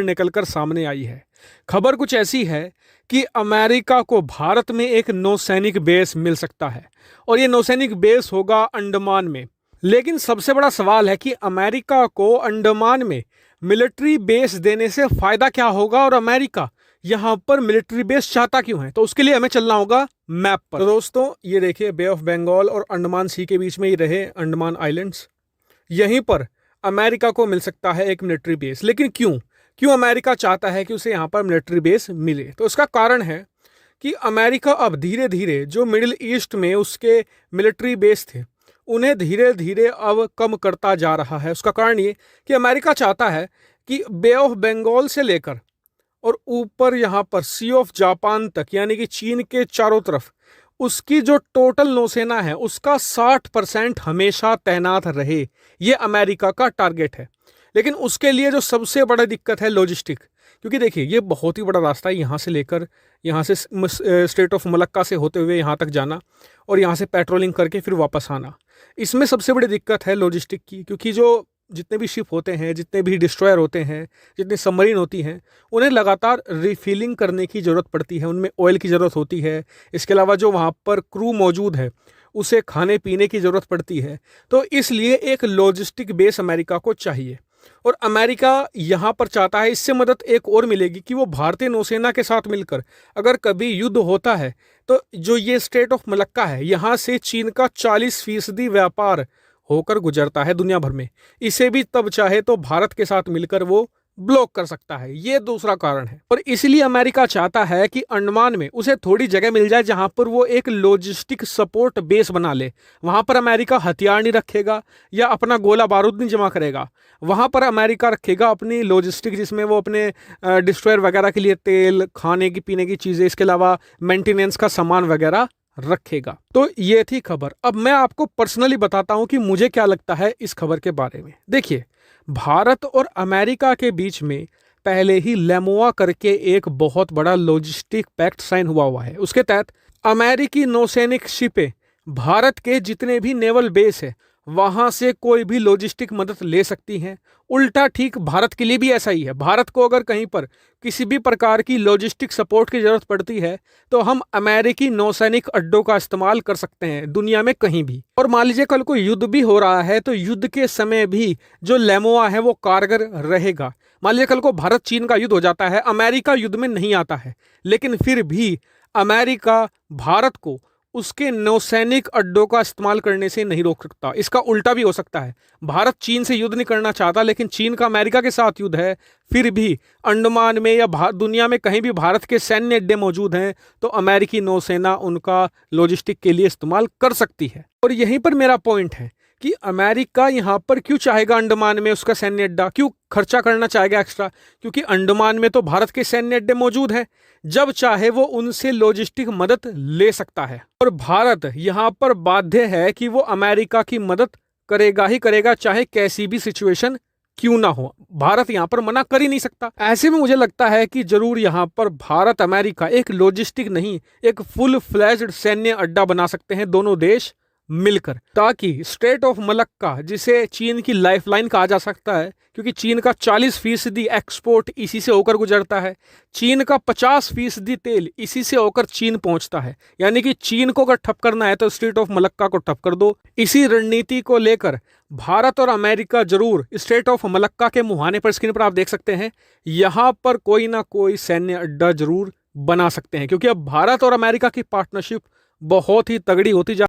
निकलकर सामने आई है। खबर कुछ ऐसी है कि अमेरिका को भारत में एक नौसैनिक बेस मिल सकता है और ये नौसैनिक बेस होगा अंडमान में। लेकिन सबसे बड़ा सवाल है कि अमेरिका को अंडमान में मिलिट्री बेस देने से फायदा क्या होगा और अमेरिका यहां पर मिलिट्री बेस चाहता क्यों है। तो उसके लिए हमें चलना होगा मैप पर। तो दोस्तों ये देखिए, बे ऑफ बंगाल और अंडमान सी के बीच में ही रहे अंडमान आइलैंड्स, यहीं पर अमेरिका को मिल सकता है एक मिलिट्री बेस। लेकिन क्यों क्यों अमेरिका चाहता है कि उसे यहाँ पर मिलिट्री बेस मिले? तो इसका कारण है कि अमेरिका अब धीरे धीरे जो मिडिल ईस्ट में उसके मिलिट्री बेस थे उन्हें धीरे धीरे अब कम करता जा रहा है। उसका कारण ये कि अमेरिका चाहता है कि बे ऑफ बंगाल से लेकर और ऊपर यहाँ पर सी ऑफ जापान तक, यानी कि चीन के चारों तरफ उसकी जो टोटल नौसेना है उसका 60% हमेशा तैनात रहे। ये अमेरिका का टारगेट है। लेकिन उसके लिए जो सबसे बड़ा दिक्कत है लॉजिस्टिक, क्योंकि देखिए ये बहुत ही बड़ा रास्ता है यहाँ से लेकर, यहाँ से स्टेट ऑफ मलक्का से होते हुए यहाँ तक जाना और यहाँ से पेट्रोलिंग करके फिर वापस आना। इसमें सबसे बड़ी दिक्कत है लॉजिस्टिक की, क्योंकि जो जितने भी शिप होते हैं, जितने भी डिस्ट्रॉयर होते हैं, जितनी सबमरीन होती हैं, उन्हें लगातार रिफिलिंग करने की ज़रूरत पड़ती है। उनमें ऑयल की ज़रूरत होती है। इसके अलावा जो वहाँ पर क्रू मौजूद है उसे खाने पीने की ज़रूरत पड़ती है। तो इसलिए एक लॉजिस्टिक बेस अमेरिका को चाहिए और अमेरिका यहाँ पर चाहता है, इससे मदद एक और मिलेगी कि वो भारतीय नौसेना के साथ मिलकर अगर कभी युद्ध होता है तो जो ये स्टेट ऑफ मलक्का है यहाँ से चीन का 40% व्यापार होकर गुजरता है दुनिया भर में, इसे भी तब चाहे तो भारत के साथ मिलकर वो ब्लॉक कर सकता है। ये दूसरा कारण है। और इसलिए अमेरिका चाहता है कि अंडमान में उसे थोड़ी जगह मिल जाए जहां पर वो एक लॉजिस्टिक सपोर्ट बेस बना ले। वहां पर अमेरिका हथियार नहीं रखेगा या अपना गोला बारूद नहीं जमा करेगा। वहां पर अमेरिका रखेगा अपनी लॉजिस्टिक, जिसमें वो अपने डिस्ट्रॉयर वगैरह के लिए तेल, खाने की पीने की चीज़ें, इसके अलावा मेंटेनेंस का सामान वगैरह रखेगा। तो ये थी खबर। अब मैं आपको पर्सनली बताता हूं कि मुझे क्या लगता है इस खबर के बारे में। देखिए, भारत और अमेरिका के बीच में पहले ही लेमोआ करके एक बहुत बड़ा लॉजिस्टिक पैक्ट साइन हुआ है। उसके तहत अमेरिकी नौसैनिक शिपें भारत के जितने भी नेवल बेस है वहां से कोई भी लॉजिस्टिक मदद ले सकती हैं। उल्टा ठीक भारत के लिए भी ऐसा ही है। भारत को अगर कहीं पर किसी भी प्रकार की लॉजिस्टिक सपोर्ट की जरूरत पड़ती है तो हम अमेरिकी नौसैनिक अड्डों का इस्तेमाल कर सकते हैं दुनिया में कहीं भी। और मान लीजिए कल को युद्ध भी हो रहा है तो युद्ध के समय भी जो लेमोआ है वो कारगर रहेगा। मान लीजिए कल को भारत चीन का युद्ध हो जाता है, अमेरिका युद्ध में नहीं आता है, लेकिन फिर भी अमेरिका भारत को उसके नौसैनिक अड्डों का इस्तेमाल करने से नहीं रोक सकता। इसका उल्टा भी हो सकता है। भारत चीन से युद्ध नहीं करना चाहता, लेकिन चीन का अमेरिका के साथ युद्ध है, फिर भी अंडमान में या दुनिया में कहीं भी भारत के सैन्य अड्डे मौजूद हैं तो अमेरिकी नौसेना उनका लॉजिस्टिक के लिए इस्तेमाल कर सकती है। और यहीं पर मेरा पॉइंट है कि अमेरिका यहाँ पर क्यों चाहेगा अंडमान में उसका सैन्य अड्डा, क्यों खर्चा करना चाहेगा एक्स्ट्रा? क्योंकि अंडमान में तो भारत के सैन्य अड्डे मौजूद हैं, जब चाहे वो उनसे लॉजिस्टिक मदद ले सकता है। और भारत यहाँ पर बाध्य है कि वो अमेरिका की मदद करेगा ही करेगा, चाहे कैसी भी सिचुएशन क्यों ना हो। भारत यहाँ पर मना कर ही नहीं सकता। ऐसे में मुझे लगता है कि जरूर यहाँ पर भारत अमेरिका एक लॉजिस्टिक नहीं, एक फुल फ्लैज्ड सैन्य अड्डा बना सकते हैं दोनों देश मिलकर, ताकि स्टेट ऑफ मलक्का, जिसे चीन की लाइफलाइन कहा जा सकता है क्योंकि चीन का 40% एक्सपोर्ट इसी से होकर गुजरता है, चीन का 50% तेल इसी से होकर चीन पहुंचता है, यानी कि चीन को अगर ठप करना है तो स्टेट ऑफ मलक्का को ठप कर दो। इसी रणनीति को लेकर भारत और अमेरिका जरूर स्टेट ऑफ मलक्का के मुहाने पर, स्क्रीन पर आप देख सकते हैं, यहां पर कोई ना कोई सैन्य अड्डा जरूर बना सकते हैं, क्योंकि अब भारत और अमेरिका की पार्टनरशिप बहुत ही तगड़ी होती जा